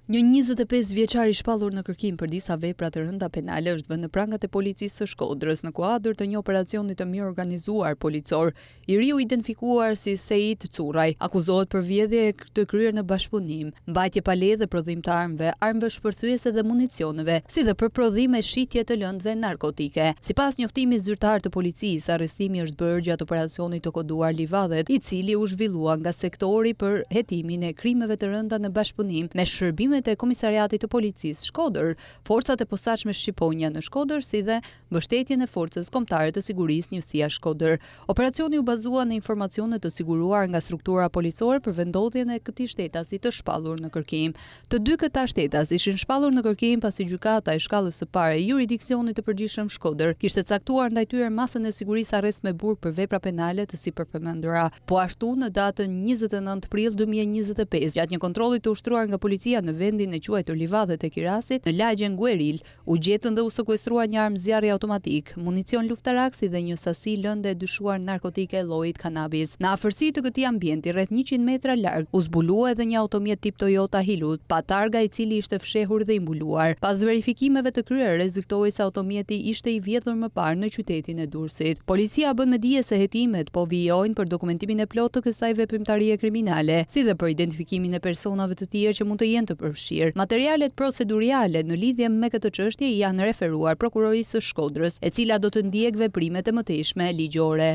Një 25 vjeçar I shpallur në kërkim për disa vepra të rënda penale është vënë në prangat e policisë së Shkodrës në kuadër të një operacioni të mirë organizuar policor. I riu identifikuar si Seit Curaj akuzohet për vjedhje të kryer në bashkëpunim, mbajtje pa leje dhe prodhim të armëve shpërthyese dhe municioneve, si dhe për prodhim e shitje të lëndëve narkotike. Sipas njoftimit zyrtar të policisë, arrestimi është bërë gjatë operacionit të koduar Livadhet, I cili u zhvillua nga sektori për hetimin e krimeve të rënda në bashkëpunim me shërbimet e Komisariatit të Policisë Shkodër, forcat e posaçme Shqiponja në Shkodër, si dhe mbështetjen e Forcës Kombëtare të Sigurisë Njësia Shkodër. Operacioni u bazua në informacione të siguruar nga struktura policore për vendodhjen e këtij shtetasi të shpallur në kërkim. Të dy këta shtetas ishin shpallur në kërkim pasi gjykata e shkallës së parë e juridiksionit të përgjithshëm Shkodër kishte caktuar ndaj tyre masën e sigurisë arrest me burg për vepra penale të sipërpërmendura. Po ashtu në datën 29 prill 2025, gjatë një kontrolli të ushtruar nga policia në vendin e quajtur Livadhet e Kirasit, në lagjen Gueril, u gjetën dhe u sekuestrua një armë zjarri automatik, municion luftarak si dhe një sasi lëndë e dyshuar narkotike llojit kanabis. Në afërsi të këtij ambienti, rreth 100 metra larg, u zbulua edhe një automjet tip Toyota Hilux, pa targa I cili ishte fshehur dhe I mbuluar. Pas verifikimeve të kryer, rezultoi se automjeti ishte I vjedhur më parë në qytetin e Durrësit. Policia bën me dije se hetimet po vijojnë për dokumentimin e plotë të kësaj veprimtarie kriminale, si dhe për identifikimin e personave të tjerë që mund të jenë të përfshirë. Materialet proceduriale në lidhje me këtë çështje janë referuar prokurorisë së Shkodrës, e cila do të ndjek veprimet e mëtejshme ligjore.